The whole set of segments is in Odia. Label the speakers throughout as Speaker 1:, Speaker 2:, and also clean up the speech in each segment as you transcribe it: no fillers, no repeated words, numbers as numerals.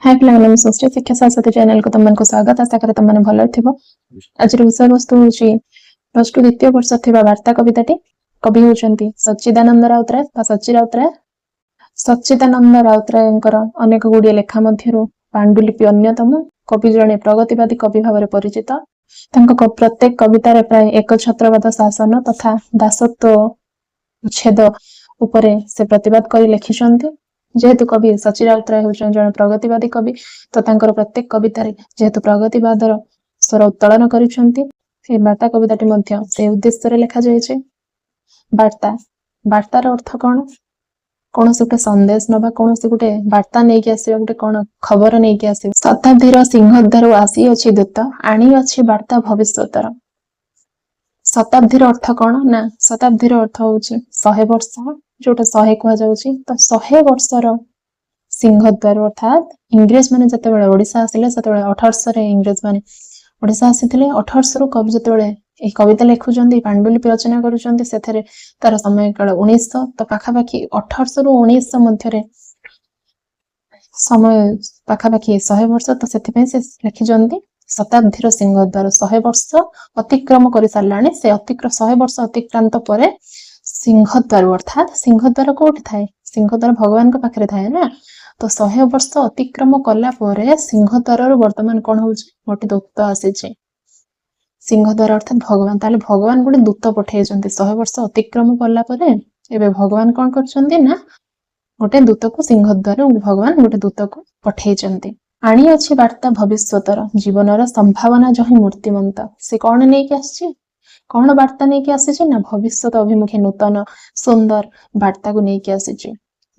Speaker 1: हाय पिलाମାନେ ମୁଁ ସୃଷ୍ଟି ଶିକ୍ଷା ସରସ୍ୱତୀ ଚ୍ୟାନେଲକୁ ତମମାନଙ୍କୁ ସ୍ୱାଗତ। ଆଶା କରେ ତମମାନେ ଭଲ ଥିବ। ଆଜିର ବିଷୟବସ୍ତୁ ହେଉଛି ପ୍ଲସ୍ ଟୁ ଦ୍ୱିତୀୟ ବର୍ଷ ଥିବା ବାର୍ତ୍ତା କବିତାଟି। କବି ହେଉଛନ୍ତି ସଚ୍ଚିଦାନନ୍ଦ ରାଉତରାୟ ବା ସଚ୍ଚି ରାଉତରାୟ। ସଚ୍ଚିଦାନନ୍ଦ ରାଉତରାୟଙ୍କର ଅନେକ ଗୁଡ଼ିଏ ଲେଖା ମଧ୍ୟରୁ ପାଣ୍ଡୁଲିପି ଅନ୍ୟତମ। କବି ଜଣେ ପ୍ରଗତିବାଦୀ କବି ଭାବରେ ପରିଚିତ। ତାଙ୍କ ପ୍ରତ୍ୟେକ କବିତାରେ ପ୍ରାୟ ଏକଛତ୍ରବାଦ ଶାସନ ତଥା ଦାସତ୍ୱ ଉଚ୍ଛେଦ ଉପରେ ସେ ପ୍ରତିବାଦ କରି ଲେଖିଛନ୍ତି। ଯେହେତୁ କବି ସଚ୍ଚି ରାଉତରାୟ ହେଉଛନ୍ତି ଜଣେ ପ୍ରଗତିବାଦୀ କବି, ତ ତାଙ୍କର ପ୍ରତ୍ୟେକ କବିତାରେ ଯେହେତୁ ପ୍ରଗତିବାଦର ସ୍ୱର ଉତ୍ତୋଳନ କରିଛନ୍ତି, ସେ ବାର୍ତ୍ତା କବିତାଟି ମଧ୍ୟ ସେ ଉଦ୍ଦେଶ୍ୟରେ ଲେଖାଯାଇଛି। ବାର୍ତ୍ତାର ଅର୍ଥ କ'ଣ? କୌଣସି ଗୋଟେ ସନ୍ଦେଶ ନବା, କୌଣସି ଗୋଟେ ବାର୍ତ୍ତା ନେଇକି ଆସିବା, ଗୋଟେ କ'ଣ ଖବର ନେଇକି ଆସିବା। ଶତାବ୍ଦୀର ସିଂହଦ୍ୱାରରୁ ଆସିଅଛି ଦୂତ, ଆଣିଅଛି ବାର୍ତ୍ତା ଭବିଷ୍ୟତର। ଶତାବ୍ଦୀର ଅର୍ଥ କ'ଣ? ନା ଶତାବ୍ଦୀର ଅର୍ଥ ହେଉଛି 100 ବର୍ଷ, ଯୋଉଟା 100 କୁହାଯାଉଛି। ତ 100 ବର୍ଷର ସିଂହଦ୍ୱାର ଅର୍ଥାତ୍ ଇଂରେଜ ମାନେ ଯେତେବେଳେ ଓଡ଼ିଶା ଆସିଲେ, ସେତେବେଳେ 1800ରେ ଇଂରେଜ ମାନେ ଓଡ଼ିଶା ଆସିଥିଲେ। 1800ରୁ କବି ଯେତେବେଳେ ଏହି କବିତା ଲେଖୁଛନ୍ତି, ପାଣ୍ଡୁଲିପି ରଚନା କରୁଛନ୍ତି, ସେଥିରେ ତାର ସମୟକାଳ 1900। ତ ପାଖାପାଖି 1800ରୁ 1900 ମଧ୍ୟରେ ସମୟ ପାଖାପାଖି 100 ବର୍ଷ। ତ ସେଥିପାଇଁ ସେ ଲେଖିଛନ୍ତି ଶତାବ୍ଦୀର ସିଂହଦ୍ୱାର। 100 ବର୍ଷ ଅତିକ୍ରମ କରିସାରିଲାଣି। ସେ 100 ବର୍ଷ ଅତିକ୍ରାନ୍ତ ପରେ ସିଂହଦ୍ୱାର ଅର୍ଥାତ୍ ସିଂହଦ୍ୱାର କୋଉଠି ଥାଏ? ସିଂହଦ୍ୱାର ଭଗବାନଙ୍କ ପାଖରେ ଥାଏ ନା। ତ 100 ବର୍ଷ ଅତିକ୍ରମ କଲା ପରେ ସିଂହଦ୍ୱାରରୁ ବର୍ତ୍ତମାନ କ'ଣ ହଉଛି? ଗୋଟେ ଦୂତ ଆସିଛି। ସିଂହଦ୍ୱାର ଅର୍ଥାତ୍ ଭଗବାନ। ତାହେଲେ ଭଗବାନ ଗୋଟେ ଦୂତ ପଠେଇଛନ୍ତି। 100 ବର୍ଷ ଅତିକ୍ରମ କଲା ପରେ ଏବେ ଭଗବାନ କ'ଣ କରୁଛନ୍ତି ନା ଗୋଟେ ଦୂତକୁ ସିଂହଦ୍ୱାର ଭଗବାନ ଗୋଟେ ଦୂତକୁ ପଠେଇଛନ୍ତି। ଆଣିଅଛି ବାର୍ତ୍ତା ଭବିଷ୍ୟତର, ଜୀବନର ସମ୍ଭାବନା ଯହିଁ ମୂର୍ତ୍ତିମନ୍ତ। ସେ କ'ଣ ନେଇକି ଆସିଛି? କ'ଣ ବାର୍ତ୍ତା ନେଇକି ଆସିଛି? ନା ଭବିଷ୍ୟତ ଅଭିମୁଖୀ ନୂତନ ସୁନ୍ଦର ବାର୍ତ୍ତାକୁ ନେଇକି ଆସିଛି।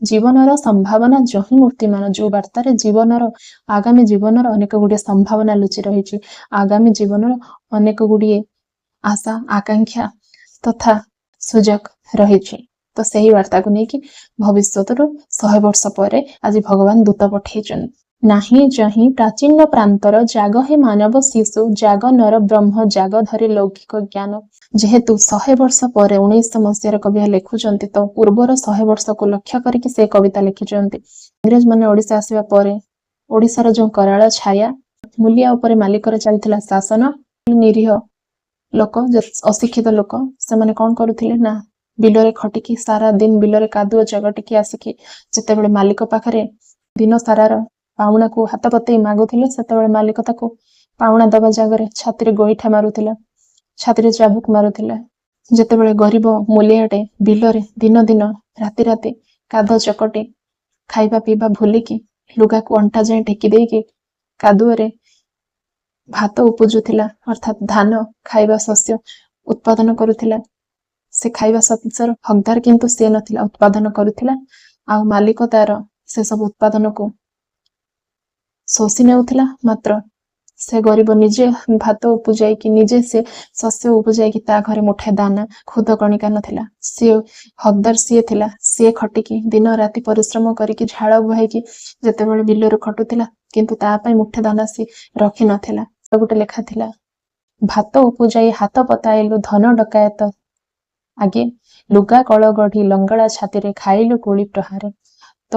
Speaker 1: ଜୀବନର ସମ୍ଭାବନା ଯହିଁ ମୂର୍ତ୍ତିମାନ, ଯୋଉ ବାର୍ତ୍ତାରେ ଆଗାମୀ ଜୀବନର ଅନେକ ଗୁଡ଼ିଏ ସମ୍ଭାବନା ଲୁଚି ରହିଛି। ଆଗାମୀ ଜୀବନର ଅନେକ ଗୁଡ଼ିଏ ଆଶା ଆକାଂକ୍ଷା ତଥା ସୁଯୋଗ ରହିଛି। ତ ସେହି ବାର୍ତ୍ତାକୁ ନେଇକି ଭବିଷ୍ୟତରୁ 100 ବର୍ଷ ପରେ ଆଜି ଭଗବାନ ଦୂତ ପଠେଇଛନ୍ତି। ନାହିଁ ଯହିଁ ପ୍ରାଚୀନ ପ୍ରାନ୍ତର, ଜାଗ ହେ ମାନବ ଶିଶୁ, ଜାଗ ନର ବ୍ରହ୍ମ, ଜାଗ ଧରି ଲୌକିକ ଜ୍ଞାନ। ଯେହେତୁ 100 ବର୍ଷ ପରେ 1900 ମସିହାରେ କବି ଲେଖୁଛନ୍ତି, ତ ପୂର୍ବର 100 ବର୍ଷକୁ ଲକ୍ଷ୍ୟ କରିକି ସେ କବିତା ଲେଖିଛନ୍ତି। ଇଂରେଜ ମାନେ ଓଡ଼ିଶା ଆସିବା ପରେ ଓଡ଼ିଶାର ଯୋଉ କରାଳ ଛାୟା, ମୂଲିଆ ଉପରେ ମାଲିକର ଚାଲିଥିଲା ଶାସନ। ନିରୀହ ଲୋକ, ଅଶିକ୍ଷିତ ଲୋକ, ସେମାନେ କ'ଣ କରୁଥିଲେ ନା ବିଲରେ ଖଟିକି ସାରା ଦିନ ବିଲରେ କାଦୁଅ ଚକଟିକି ଆସିକି ଯେତେବେଳେ ମାଲିକ ପାଖରେ ଦିନ ସାରାର ପାଉଣାକୁ ହାତ ପତେଇ ମାଗୁଥିଲେ, ସେତେବେଳେ ମାଲିକ ତାକୁ ପାଉଣା ଦବା ଜାଗାରେ ଛାତିରେ ଗୋଇଠା ମାରୁଥିଲା, ଛାତିରେ ଚାବୁକ ମାରୁଥିଲା। ଯେତେବେଳେ ଗରିବ ମୂଲିଆଟେ ବିଲରେ ଦିନ ରାତି କାଦୁଅ ଚକଟି ଖାଇବା ପିଇବା ଭୁଲିକି ଲୁଗାକୁ ଅଣ୍ଟା ଯାଏ ଟେକି ଦେଇକି କାଦୁଅରେ ଭାତ ଉପୁଜୁଥିଲା, ଅର୍ଥାତ୍ ଧାନ ଖାଇବା ଶସ୍ୟ ଉତ୍ପାଦନ କରୁଥିଲା। ସେ ଖାଇବା ଶସ୍ୟର ହକଦାର କିନ୍ତୁ ସେ ନଥିଲା, ଉତ୍ପାଦନ କରୁଥିଲା। ଆଉ ମାଲିକ ତାର ସେ ସବୁ ଉତ୍ପାଦନକୁ ଶୋଷି ନେଉଥିଲା। ମାତ୍ର ସେ ଗରିବ ନିଜେ ଭାତ ଉପୁଜାଇକି, ନିଜେ ସେ ଶସ୍ୟ ଉପୁଜାଇକି ତା ଘରେ ମୁଠେ ଦାନା ଖୁଦ କଣିକା ନଥିଲା। ସିଏ ହକଦାର ସିଏ ଥିଲା। ସିଏ ଖଟିକି ଦିନ ରାତି ପରିଶ୍ରମ କରିକି ଝାଳ ବୁହାଇକି ଯେତେବେଳେ ବିଲରୁ ଖଟୁଥିଲା, କିନ୍ତୁ ତା ପାଇଁ ମୁଠେ ଦାନା ସିଏ ରଖିନଥିଲା। ଗୋଟେ ଲେଖା ଥିଲା, ଭାତ ଉପୁଜାଇ ହାତ ପତାଇଲୁ ଧନ ଡକାୟତ ଆଗେ, ଲୁଗା କଳ ଗଢ଼ି ଲଙ୍ଗଳା ଛାତିରେ ଖାଇଲୁ ଗୁଳି ପ୍ରହାରେ। ତ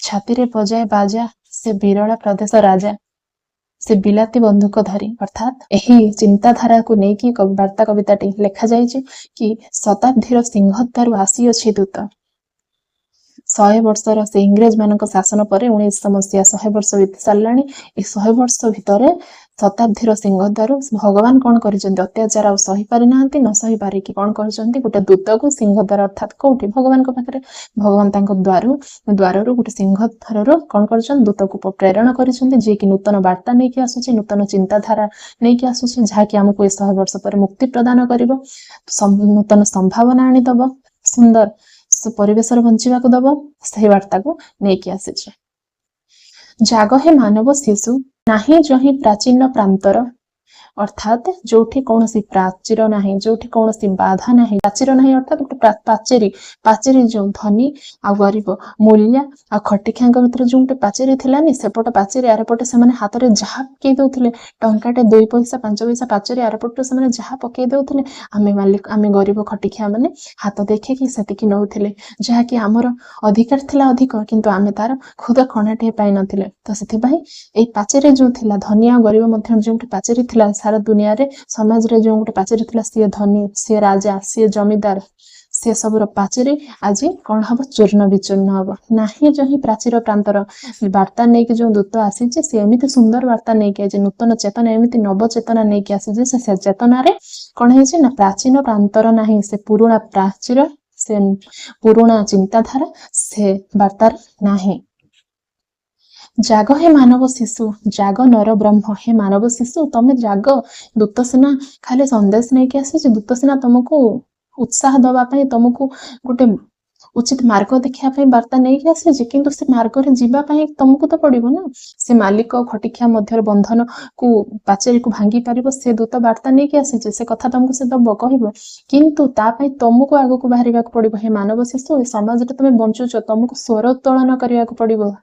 Speaker 1: ଛାତିରେ ବଜାଏ ବାଜା ସେ ବିରଳା ପ୍ରଦେଶ ରାଜା, ସେ ବିଲାତି ବନ୍ଧୁକ ଧରି। ଅର୍ଥାତ୍ ଏହି ଚିନ୍ତାଧାରାକୁ ନେଇକି ବାର୍ତ୍ତା କବିତାଟି ଲେଖାଯାଇଛି କି ଶତାବ୍ଦୀର ସିଂହଦ୍ୱାରରୁ ଆସିଅଛି ଦୂତ। 100 ବର୍ଷର ସେ ଇଂରେଜ ମାନଙ୍କ ଶାସନ ପରେ 1900 ମସିହା 100 ବର୍ଷ ବିତି ସାରିଲାଣି। ଏ 100 ବର୍ଷ ଭିତରେ ଶତାବ୍ଦୀର ସିଂହଦ୍ୱାରରୁ ଭଗବାନ କ'ଣ କରିଛନ୍ତି? ଅତ୍ୟାଚାର ଆଉ ସହି ପାରିନାହାନ୍ତି। ନ ସହି ପାରିକି କ'ଣ କରିଛନ୍ତି? ଗୋଟେ ଦୂତକୁ ସିଂହଦ୍ୱାର ଅର୍ଥାତ୍ କୋଉଠି? ଭଗବାନଙ୍କ ପାଖରେ। ଭଗବାନ ତାଙ୍କ ଦ୍ୱାରରୁ ଗୋଟେ ସିଂହଦ୍ୱାରରୁ କ'ଣ କରିଛନ୍ତି? ଦୂତକୁ ପ୍ରେରଣ କରିଛନ୍ତି, ଯିଏକି ନୂତନ ବାର୍ତ୍ତା ନେଇକି ଆସୁଛି, ନୂତନ ଚିନ୍ତାଧାରା ନେଇକି ଆସୁଛି, ଯାହାକି ଆମକୁ ଏ 100 ବର୍ଷ ପରେ ମୁକ୍ତି ପ୍ରଦାନ କରିବ, ନୂତନ ସମ୍ଭାବନା ଆଣିଦବ, ସୁନ୍ଦର ପରିବେଶରେ ବଞ୍ଚିବାକୁ ଦବ। ସେହି ବାର୍ତ୍ତାକୁ ନେଇକି ଆସିଛି। ଜାଗ ହେ ମାନବ ଶିଶୁ, ନାହିଁ ଯହିଁ ପ୍ରାଚୀନ ପ୍ରାନ୍ତର, अर्थात जोठी कौनसी प्राचीर नाही, जोठी कौनसी बाधा नाही, प्राचीर नाही अर्थात गोटे पाचेरी, पाचेरी जो धनी आ गरीब, मूल्या आ खटिखियाଙ୍କ ଭିତରେ जो गोटे पाचेरी थिलानी, सेपट पाचेरी आरपटे से हाथ में जहाँ पकई दौले, टंकाटे 2 पैसा 5 पैसा पाचेरी आरपटे से जहाँ पकई दौले, आमे मालिक आमे गरीब खटिखिया माने हाथ देखिकी सेतिकी नौथिले, जहाँकि आमर अधिकार थिला अधिक, किंतु आमे तार खुद कणाटे पाई नथिले। तो सेथिबाई एई पाचेरी जो थिला धनी आ गरीब मध्य जो गोटे पाचेरी थिला, सारा दुनिया रे समाज रे जो गोटे पाचेरी थिला, सी धनी सी राजा सी जमीदार से सबुर पाचेरी आज कौन हम चूर्ण विचूर्ण हम ना जो ही प्राचीर प्रांतर वार्ता नहीं कि जो दूत आसी सी एमती सुंदर वार्ता नहीं कि आज नूतन चेतना एमती नव चेतना नहीं कि आसी से चेतन कौन है ना प्राचीन प्रांतर ना से पुराणा प्राचीर से पुराणा चिंताधारा से वार्तार नाही। जाग हे मानव शिशु, जाग नर ब्रह्म हे मानव शिशु, तमे जाग। दूत सिना खाली संदेश नहीं कि आसी, दूत सिना तुमको उत्साह दवाई तुमको गोटे उचित मार्ग देखा वार्ता नहीं आसी, किंतु से मार्ग रे जीवाई तुमको तो पड़ो ना। से मालिक खटिखिया मध्य बंधन को पाचेरी को भांगी पार से दूत वार्ता नहीं आसी, से कथा तुमको से दब कह, किंतु तापाई तुमको आग को बाहर पड़ो। हे मानव शिशु, समाज रे तुम बंचुच, तुमको स्वर उत्तोलन करने को पड़ो।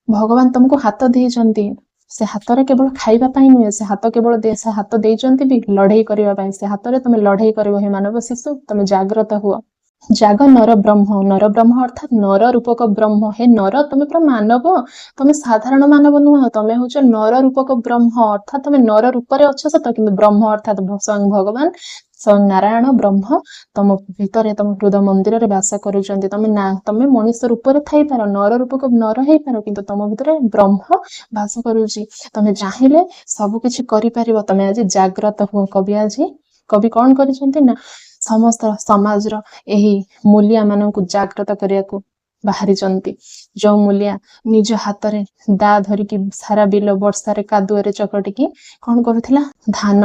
Speaker 1: भगवान तुमको हाथ देइचंती, से हाथ रे केवल खाइबा पाई नुहे, से हाथ केवल से हाथ देइचंती भी लड़ाई करबा पाई, से हाथ रे तुम लड़ाई करबो। हे मानव शिशु, तुम जागृत हुआ। जाग नर ब्रह्म, नर ब्रह्म अर्थात नर रूपक ब्रह्म। हे नर, तुम पूरा मानव, तुम साधारण मानव नुह, तुम हूँ नर रूपक ब्रह्म, अर्थात तुम नर रूप रे अच्छ सत, किंतु ब्रह्म अर्थात स्वयं भगवान स्वयं नारायण ब्रह्म तुम भीतर तुम हृदय मंदिर रे वास करुचंती। तुम मनुष्य रूप रे थाई पार, नर रूपक नर हे पार, किंतु तुम भीतर ब्रह्म वास करुची। तुम चाहिए सब किछि करि परिबो। तुम आज जागृत हुओ। कवि कौन करिसंती ना समस्त समाज रो एही मूल्य मानकु जागृत करिया को बाहरी चंती। जो मूल्य निज हाथ रे दा धरिकी सारा बिल वर्षा रे कादुआ रे चकटिकी कौन करुथिला, धान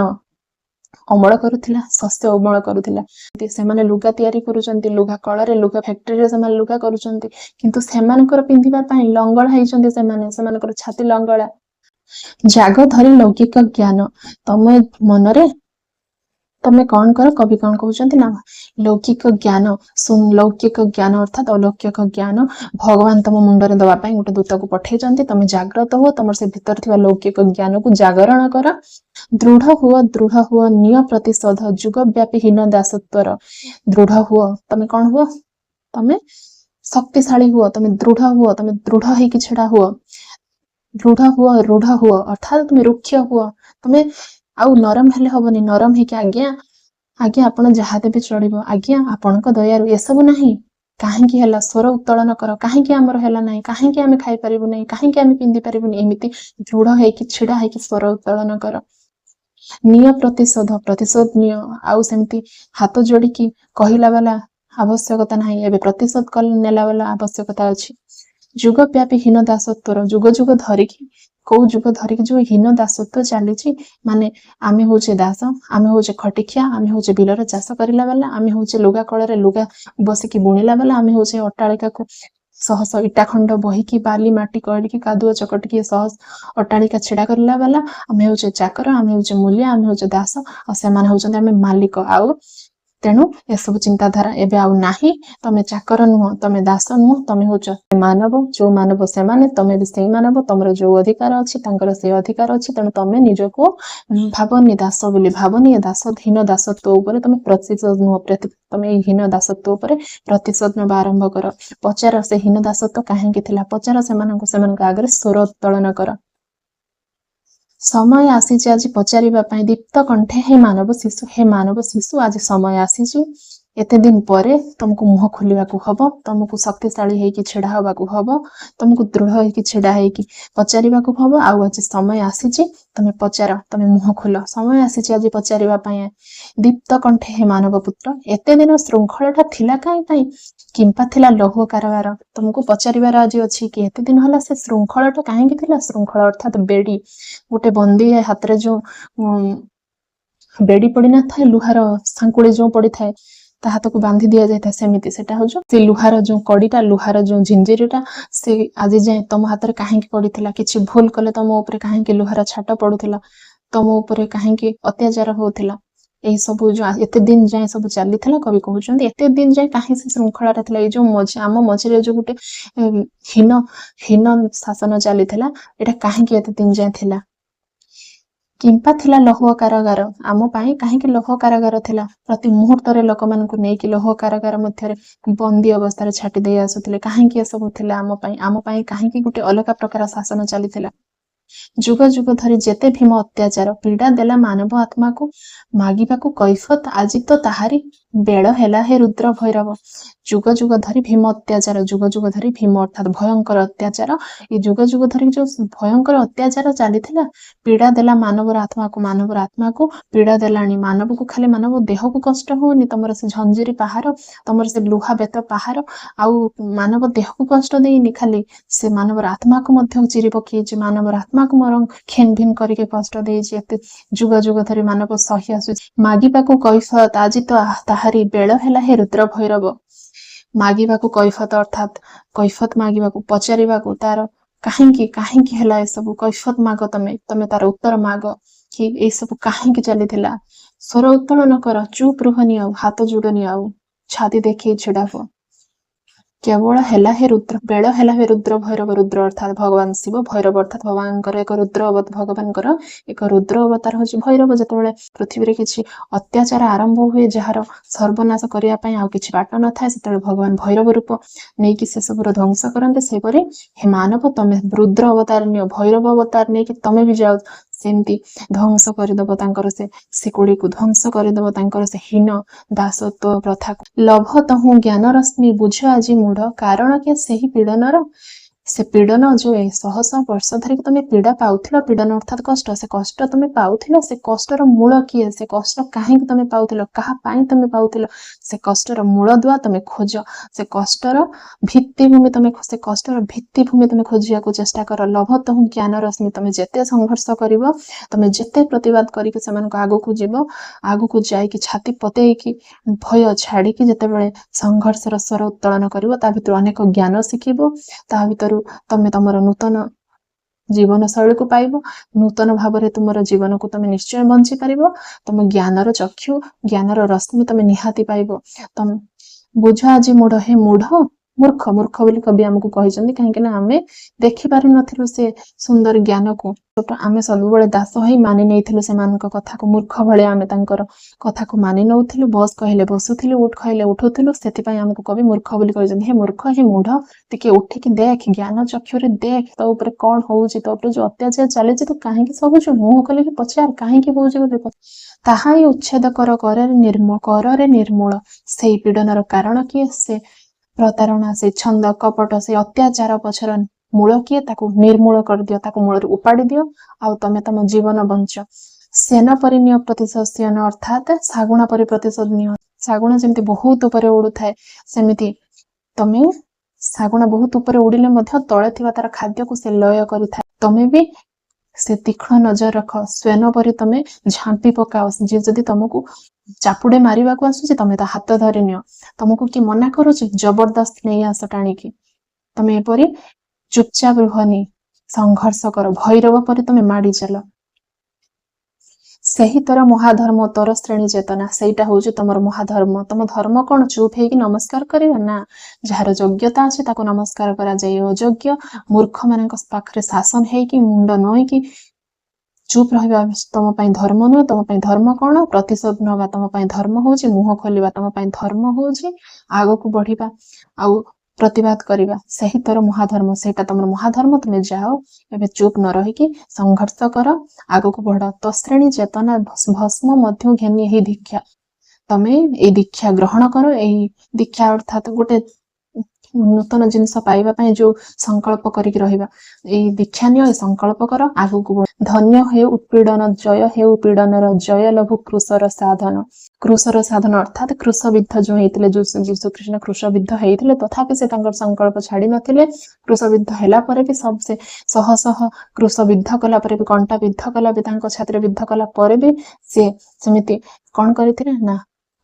Speaker 1: अमल करुथिला, शस्य अमल करुथिला। से माने लुगा तैयारी करुचंती, लुगा कल रे लुगा फैक्ट्री रे से माने लुगा करुचंती, किंतु सेमानकर पिंधिबा पई लंगड़ा हैचंती, सेमानकर छाती लंगड़ा। जाग धरी लौकिक ज्ञान, तमे मनरे तमे कौन कर, कवि कौन कहते ना लौकिक ज्ञान, लौकिक ज्ञान अर्थात अलौकिक ज्ञान भगवान तुम मुंडरे दवाई गोटे दूत को पठे, तुम जागृत हो, तुम से भीतर थिबा लौकिक ज्ञान को जागरण कर। दृढ़ हुआ निय प्रतिशोध जुग व्यापी हीन दासत्वर। दृढ़ हुआ, तमे कौन हुआ, तमे शक्तिशाली हुआ, तमे दृढ़ हुआ, तमे दृढ़ होइकी छेड़ा हुआ। रूढ़ हुआ अर्थात तुम रुक्ष हुआ, तुम आउ नरम हेले हबनी, नरम है कि आज्ञा आपण जहा देबे चढ़िबो, आज्ञा आपणक दयारु। ए सब नाही काहेकि हला, स्वर उत्तोलन कर, काहेकि हमर हला नाही, काहेकि आमे खाई परिबु नाही, काहेकि आमे पिंदी परिबु नाही, एमिति दृढ़ है कि छिड़ा है कि स्वर उत्तोलन कर। निय प्रतिशोध निय, आउ सेमती हाथ जोड़ी की कहिला वाला आवश्यकता नाही, एबे प्रतिशोध कल नेला वाला आवश्यकता अछि। जुग व्यापी हीन दासत्वर, जुग जुग धरिकी कौ जुग धरिकी जो हीन दासत्व चली, माने आमे होचे दास, आमे होचे खटिखिया, आमे होचे बिलर चाष करला वाला, आमे होचे लुगा कल लुगा बसिकी बुणिला वाला, आमे होचे अट्टालिका को सहस इटा खंड बहिकी बाली माटी कड़िकी कादुआ चकटिकी सहस अट्टालिका छेड़ा करला वाला, आमे होचे चाकर, आमे होचे मूल्य, आमे होचे दास, और सेमाने होचंते आमे मालिक। आउ तेणु ए सब चिंताधारा एबे आउ नाही, तमे चाकर नुह, तमे दास नुह, तमे होच मानव। जो मानव से माने तमे भी सेही मानव, तमरो जो अधिकार अछि तांकर से अधिकार अछि, तेणु तमे निजको भावनी दास बोली भावनी, दास हीन दासत्व उपरे तमे प्रतिशोध नुह, तमे हीन दासत्व उपरे प्रतिशोध नबा आरंभ कर। पचार से हीन दासत्व काहेकि थिला, पचार सेमानक आगरे स्वर उत्तोलन कर। समय आसीची आज पचारिबा पई दीप्त कंठे, हे मानव शिशु आज समय आसीची। एते दिन परे तुमको मुह खोलिबाकू हबो, तुमको शक्तिशाली हेकी छेड़ा होबाकू हबो, तुमको दृढ़ हेकी छेड़ा हेकी पचारिबाकू हबो। आउ आज समय आसीची, तमे पचार, तमे मुह खोल, समय आसीची आज पचारिबा पई। दीप्त कंठे हे मानव पुत्र, एते दिन श्रृंखलाटा थिला काई पई, किंपा थिला लौह कारबार। तुमको पचारिबार आज अछि कि एते दिन होला से श्रृंखलाटा काहेकि थिला। श्रृंखला अर्थात बेड़ी, गोटे बंदी हाथ रे जो बेड़ी पड़ी ना थाए, लुहार सांकुड़ी जो पड़ी थाए ता हाथ को बांधी दिया जाए, सेमिति सेटा हो से लुहार जो कड़ीटा, लुहार जो झिंझिरीटा से आज जाए तुम हाथ रे काहेकि पड़ीथिला, किछि भूल कले तुम ऊपर काहेकि लुहार छाट पड़ुथिला। ତମ ଉପରେ କାହିଁକି ଅତ୍ୟାଚାର ହଉଥିଲା, ଏଇ ସବୁ ଯୋଉ ଏତେ ଦିନ ଯାଏ ସବୁ ଚାଲିଥିଲା। କବି କହୁଛନ୍ତି ଏତେ ଦିନ ଯାଏ କାହିଁ ସେ ଶୃଙ୍ଖଳାଟା ଥିଲା, ଏଇ ଯୋଉ ଆମ ମଝିରେ ଯୋଉ ଗୋଟେ ହୀନ ହୀନ ଶାସନ ଚାଲିଥିଲା, ଏଇଟା କାହିଁକି ଏତେ ଦିନ ଯାଏ ଥିଲା। କିମ୍ପା ଥିଲା ଲୌହ କାରାଗାର, ଆମ ପାଇଁ କାହିଁକି ଲୌହ କାରାଗାର ଥିଲା, ପ୍ରତି ମୁହୂର୍ତ୍ତରେ ଲୋକମାନଙ୍କୁ ନେଇକି ଲୌହ କାରାଗାର ମଧ୍ୟରେ ବନ୍ଦୀ ଅବସ୍ଥାରେ ଛାଟି ଦେଇ ଆସୁଥିଲେ। କାହିଁକି ଏସବୁ ଥିଲା ଆମ ପାଇଁ କାହିଁକି ଗୋଟେ ଅଲଗା ପ୍ରକାର ଶାସନ ଚାଲିଥିଲା। ଯୁଗ ଯୁଗ ଧରି ଯେତେ ଭୀମ ଅତ୍ୟାଚାର ପୀଡ଼ା ଦେଲା ମାନବ ଆତ୍ମାକୁ, ମାଗିବାକୁ କୈଫତ ଆଜି ତ ତାହାରି ବେଳ ହେଲା ହେ ରୁଦ୍ର ଭୈରବ। ଯୁଗ ଯୁଗ ଧରି ଭୀମ ଅତ୍ୟାଚାର, ଯୁଗ ଯୁଗ ଧରି ଭୀମ ଅର୍ଥାତ୍ ଭୟଙ୍କର ଅତ୍ୟାଚାର, ଏ ଯୁଗ ଯୁଗ ଧରି ଯୋଉ ଭୟଙ୍କର ଅତ୍ୟାଚାର ଚାଲିଥିଲା, ପୀଡ଼ା ଦେଲା ମାନବର ଆତ୍ମାକୁ ପୀଡ଼ା ଦେଲାଣି। ମାନବକୁ ଖାଲି ମାନବ ଦେହକୁ କଷ୍ଟ ହଉନି, ତମର ସେ ଝଞ୍ଜିରି ପାହାର, ତମର ସେ ଲୁହା ବେତ ପାହାର ଆଉ ମାନବ ଦେହକୁ କଷ୍ଟ ଦେଇନି, ଖାଲି ସେ ମାନବର ଆତ୍ମାକୁ ମଧ୍ୟ ଚିରି ପକେଇଛି, ମାନବର ଆତ୍ମାକୁ ମୋର ଖେନ ଭିନ କରିକି କଷ୍ଟ ଦେଇଛି। ଏତେ ଯୁଗ ଯୁଗ ଧରି ମାନବ ସହି ଆସୁଛି। ମାଗିବାକୁ କୈଫତ ଆଜି ତ ତାହାରି ବେଳ ହେଲା ହେ ରୁଦ୍ର ଭୈରବ। ମାଗିବାକୁ କୈଫତ ଅର୍ଥାତ୍ କୈଫତ ମାଗିବାକୁ, ପଚାରିବାକୁ ତାର କାହିଁକି ହେଲା ଏସବୁ, କୈଫତ ମାଗ, ତମେ ତାର ଉତ୍ତର ମାଗ କି ଏସବୁ କାହିଁକି ଚାଲିଥିଲା। ସ୍ୱର ଉତ୍ତୋଳନ କର, ଚୁପ ରୁହନି ଆଉ, ହାତ ଯୋଡ଼ନି ଆଉ, ଛାତି ଦେଖେଇ ଛିଡ଼ା ହୁଅ। କେବଳ ହେଲା ହେ ରୁଦ୍ର, ବେଳ ହେଲା ହେ ରୁଦ୍ର ଭୈରବ। ରୁଦ୍ର ଅର୍ଥାତ୍ ଭଗବାନ ଶିବ, ଭୈରବ ଅର୍ଥାତ୍ ଭଗବାନଙ୍କର ଏକ ଭଗବାନଙ୍କର ଏକ ରୁଦ୍ର ଅବତାର ହଉଛି ଭୈରବ। ଯେତେବେଳେ ପୃଥିବୀରେ କିଛି ଅତ୍ୟାଚାର ଆରମ୍ଭ ହୁଏ, ଯାହାର ସର୍ବନାଶ କରିବା ପାଇଁ ଆଉ କିଛି ବାଟ ନଥାଏ, ସେତେବେଳେ ଭଗବାନ ଭୈରବ ରୂପ ନେଇକି ସେ ସବୁର ଧ୍ୱଂସ କରନ୍ତି। ସେପରି ହେ ମାନବ, ତମେ ରୁଦ୍ର ଅବତାର ନିଅ, ଭୈରବ ଅବତାର ନେଇକି ତମେ ବି ଯାଅ, ସେମିତି ଧ୍ୱଂସ କରିଦବ ତାଙ୍କର ସେ କୋଡ଼ିକୁ, ଧ୍ୱଂସ କରିଦବ ତାଙ୍କର ସେ ହୀନ ଦାସତ୍ୱ ପ୍ରଥାକୁ। ଲଭ ତହୁଁ ଜ୍ଞାନ ରଶ୍ମି ବୁଝ ଆଜି ମୂଢ଼, କାରଣ କି ସେହି ପୀଡ଼ନର। ସେ ପୀଡ଼ନ ଯୋଉ ଶହ ଶହ ବର୍ଷ ଧରିକି ତମେ ପୀଡ଼ା ପାଉଥିଲ, ପୀଡ଼ନ ଅର୍ଥାତ୍ କଷ୍ଟ, ସେ କଷ୍ଟ ତମେ ପାଉଥିଲ, ସେ କଷ୍ଟର ମୂଳ କିଏ, ସେ କଷ୍ଟ କାହିଁକି ତମେ ପାଉଥିଲ, କାହା ପାଇଁ ତମେ ପାଉଥିଲ, ସେ କଷ୍ଟର ମୂଳ ଦୁଆ ତମେ ଖୋଜ, ସେ କଷ୍ଟର ଭିତ୍ତିଭୂମି ତମେ ଖୋଜିବାକୁ ଚେଷ୍ଟା କର। ଲଭ ତହୁଁ ଜ୍ଞାନ ରଶ୍ମି, ତମେ ଯେତେ ସଂଘର୍ଷ କରିବ, ତମେ ଯେତେ ପ୍ରତିବାଦ କରିକି ସେମାନଙ୍କୁ ଆଗକୁ ଯିବ, ଆଗକୁ ଯାଇକି ଛାତି ପତେଇକି ଭୟ ଛାଡ଼ିକି ଯେତେବେଳେ ସଂଘର୍ଷର ସ୍ୱର ଉତ୍ତୋଳନ କରିବ, ତା ଭିତରୁ ଅନେକ ଜ୍ଞାନ ଶିଖିବ, ତା ଭିତରୁ ତମେ ତମର ନୂତନ ଜୀବନ ଶୈଳୀକୁ ପାଇବ, ନୂତନ ଭାବରେ ତୁମର ଜୀବନକୁ ତମେ ନିଶ୍ଚୟ ବଞ୍ଚି ପାରିବ। ତମ ଜ୍ଞାନର ଚକ୍ଷୁ, ଜ୍ଞାନର ରଶ୍ମି ତମେ ନିହାତି ପାଇବ। ବୁଝ ଆଜି ମୂଢ଼, ହେ ମୂଢ଼, ମୂର୍ଖ ବୋଲି କବି ଆମକୁ କହିଛନ୍ତି, କାହିଁକି ନା ଆମେ ଦେଖିପାରିନଥିଲୁ ସେ ସୁନ୍ଦର ଜ୍ଞାନକୁ। ଆମେ ସବୁବେଳେ ଦାସ ହେଇ ମାନି ନେଇଥିଲୁ ସେମାନଙ୍କ କଥାକୁ, ମୂର୍ଖ ଭଳିଆ ଆମେ ତାଙ୍କର କଥାକୁ ମାନି ନଉଥିଲୁ, ବସ୍ କହିଲେ ବସୁଥିଲୁ, ଉଠ କହିଲେ ଉଠୁଥିଲୁ। ସେଥିପାଇଁ ଆମକୁ କବି ମୂର୍ଖ ବୋଲି କହିଛନ୍ତି। ହେ ମୂର୍ଖ, ହେ ମୂଢ଼, ଟିକେ ଉଠିକି ଦେଖ, ଜ୍ଞାନ ଚକ୍ଷୁରେ ଦେଖ, ତୋ ଉପରେ କଣ ହଉଛି, ତୋ ଉପରେ ଯୋଉ ଅତ୍ୟାଚାର ଚାଲିଛି, ତୁ କାହିଁକି ସହୁଛୁ, ମୁହଁ ଖୋଲିକି ପଚାର କାହିଁକି ହଉଛି ବୋଲି। ତାହା ହିଁ ଉଚ୍ଛେଦ କର କରରେ ନିର୍ମୂଳ, ସେଇ ପୀଡ଼ନର କାରଣ କିଏ, ସେ ପ୍ରତାରଣା, ସେ ଛନ୍ଦ କପଟ, ସେ ଅତ୍ୟାଚାର ପଛର ମୂଳ କିଏ, ତାକୁ ନିର୍ମୂଳ କରିଦିଅ, ତାକୁ ମୂଳରୁ ଉପାଡ଼ି ଦିଅ, ଆଉ ତମେ ତମ ଜୀବନ ବଞ୍ଚ। ସେନ ପରି ନିଅ ପ୍ରତିଶୋଧ ସେନ, ଅର୍ଥାତ୍ ଶାଗୁଣା ପରି ପ୍ରତିଶୋଧ ନିଅ। ଶାଗୁଣା ଯେମିତି ବହୁତ ଉପରେ ଉଡୁଥାଏ, ସେମିତି ତମେ ଶାଗୁଣା ବହୁତ ଉପରେ ଉଡ଼ିଲେ ମଧ୍ୟ ତଳେ ଥିବା ତାର ଖାଦ୍ୟକୁ ସେ ଲୟ କରିଥାଏ। ତମେ ବି ସେ ତୀକ୍ଷ୍ଣ ନଜର ରଖ, ସ୍ୱେନ ପରି ତମେ ଝାମ୍ପି ପକାଅ। ଯିଏ ଯଦି ତମକୁ ଚାପୁଡେ ମାରିବାକୁ ଆସୁଛି, ତମେ ତା ହାତ ଧରି ନିଅ। ତମକୁ କି ମନା କରୁଛି, ଜବରଦସ୍ତ ନେଇ ଆସ ଟାଣିକି। ତମେ ଏପରି ଚୁପଚାପ ରୁହନି, ସଂଘର୍ଷ କର, ଭୈରବ ପରି ତମେ ମାଡି ଚାଲ। ସେହି ତୋର ମହାଧର୍ମ, ତୋର ଶ୍ରେଣୀ ଚେତନା, ସେଇଟା ହଉଛି ତମର ମହାଧର୍ମ। ତମ ଧର୍ମ କଣ, ଚୁପ ହେଇକି ନମସ୍କାର କରିବା? ନା, ଯାହାର ଯୋଗ୍ୟତା ଅଛି ତାକୁ ନମସ୍କାର କରାଯାଏ। ଅଯୋଗ୍ୟ ମୂର୍ଖ ମାନଙ୍କ ପାଖରେ ଶାସନ ହେଇକି, ମୁଣ୍ଡ ନଇକି ଚୁପ ରହିବା ତମ ପାଇଁ ଧର୍ମ ନୁହେଁ। ତମ ପାଇଁ ଧର୍ମ କଣ, ପ୍ରତିଶୋଧ ନବା ତମ ପାଇଁ ଧର୍ମ ହଉଛି, ମୁହଁ ଖୋଲିବା ତମ ପାଇଁ ଧର୍ମ ହଉଛି, ଆଗକୁ ବଢିବା ଆଉ ପ୍ରତିବାଦ କରିବା, ସେହି ତୋର ମହାଧର୍ମ, ସେଇଟା ତମର ମହାଧର୍ମ। ତୁମେ ଯାଅ, ଏବେ ଚୁପ ନ ରହିକି ସଂଘର୍ଷ କର, ଆଗକୁ ବଢ। ତ ଶ୍ରେଣୀ ଚେତନା ଭସ୍ମ ମଧ୍ୟ ଘେନି ଏହି ଦୀକ୍ଷା, ତମେ ଏଇ ଦୀକ୍ଷା ଗ୍ରହଣ କର। ଏଇ ଦୀକ୍ଷା ଅର୍ଥାତ୍ ଗୋଟେ ନୂତନ ଜିନିଷ ପାଇବା ପାଇଁ ଯୋଉ ସଂକଳ୍ପ କରିକି ରହିବା, ଏଇ ଦୀକ୍ଷା ନିଅ, ଏଇ ସଂକଳ୍ପ କର, ଆଗକୁ ବଢ। ଧନ୍ୟ ହେଉ ଉତ୍ପୀଡ଼ନ, ଜୟ ହେଉ ପୀଡ଼ନର, ଜୟ ଲଭୁ କୃଶର ସାଧନ। କୃଶର ସାଧନ ଅର୍ଥାତ୍ କୃଶବିଦ୍ଧ ଯୋଉ ହେଇଥିଲେ, ଯୋଉ ଯୀଶୁଖ୍ରୀଷ୍ଟ କୃଶବିଦ୍ଧ ହେଇଥିଲେ, ତଥାପି ସେ ତାଙ୍କର ସଂକଳ୍ପ ଛାଡି ନଥିଲେ। କୃଶବିଦ୍ଧ ହେଲା ପରେ ବି ସେ ଶହ ଶହ କୃଶ ବିଦ୍ଧ କଲା ପରେ ବି, କଣ୍ଟା ବିଦ୍ଧ କଲା ବି, ତାଙ୍କ ଛାତିରେ ବିଦ୍ଧ କଲା ପରେ ବି ସେ ସେମିତି କଣ କରିଥିଲେ ନା,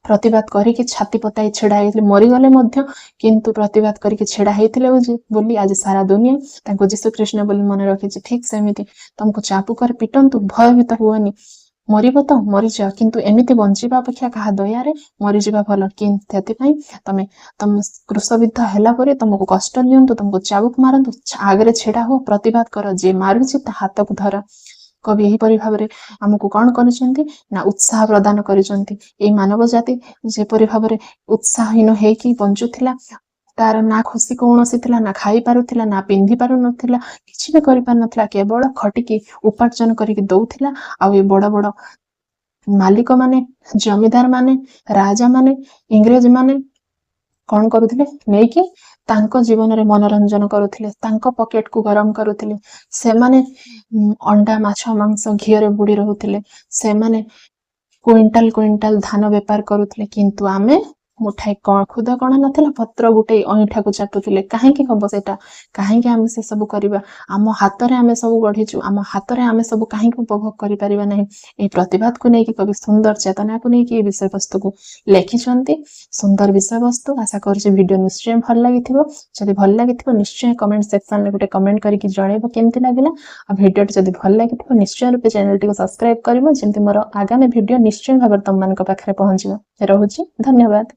Speaker 1: प्रतिवाद करिकी छाती पताई छिड़ा हेइथिले मरिगले मध्य किंतु प्रतिवाद करिकी छिड़ा हेइथिले बोली आज सारा दुनिया तांको यीशु कृष्ण बोली मन रखिछि। ठीक सेमिति तुमको चापुकर पिटंतु भयभीत हुअनी मरिब तो मरीजा किंतु एमिति बंचिबा अपेक्षा कहा दयारे मरीजिबा भल किंतु सेतिपई तमे तम क्रूशबिद्ध हैला परे तुमको कष्ट नियंतु तुमको चाबुक मारंतु आगरे छिड़ा हो प्रतिवाद कर जे मारुछि ता हाथक धर। कवि एहीपरि भाବରେ ଆମକୁ କଣ କରିଛନ୍ତି ନା ଉତ୍ସାହ ପ୍ରଦାନ କରିଛନ୍ତି। ଏଇ ମାନବ ଜାତି ଯେପରି ଭାବରେ ଉତ୍ସାହୀନ ହେଇକି ବଞ୍ଚୁଥିଲା ତାର ନା ଖୁସି କୌଣସି ଥିଲା ନା ଖାଇ ପାରୁଥିଲା ନା ପିନ୍ଧି ପାରୁନଥିଲା କିଛି ବି କରିପାରୁନଥିଲା କେବଳ ଖଟିକି ଉପାର୍ଜନ କରିକି ଦଉଥିଲା। ଆଉ ଏ ବଡ ବଡ ମାଲିକ ମାନେ ଜମିଦାର ମାନେ ରାଜା ମାନେ ଇଂରେଜ ମାନେ କଣ କରୁଥିଲେ ନେଇକି ତାଙ୍କ ଜୀବନରେ ମନୋରଞ୍ଜନ କରୁଥିଲେ ତାଙ୍କ ପକେଟ କୁ ଗରମ କରୁଥିଲେ। ସେମାନେ अंडा माछ मांस घीरे बुड़ी रहुथिले सेमाने क्विंटाल क्विंटाल धान बेपार करुथिले किंतु आमे मुठाई खुद कण नथिला पत्र गुटे अईठा को चाटुथिले। काहेकि हबो सेटा काहेकि आमे से सब करिबा आम हाथ रे आमे सब गढिचु आम हाथ रे आमे सब काहेकि उपभोग करि परिबा नाही। ए प्रतिवाद को नेकी कवि सुंदर चेतना को नेकी ए विषय वस्तु को लेखिछंती। सुंदर विषय वस्तु आशा करछि वीडियो निश्चय भल लागिथिबो। जदि भल लागिथिबो निश्चय कमेंट सेक्शन रे गुटे कमेंट करिकि जणैबो केमति लागिला। आ वीडियो जदि भल लागिथिबो निश्चय रूपे चैनल टी को सब्सक्राइब करिवो जेमति मोर आगामी वीडियो निश्चय भाबर तम मान को पाखरे पहुंचिबो। रहुछि धन्यवाद।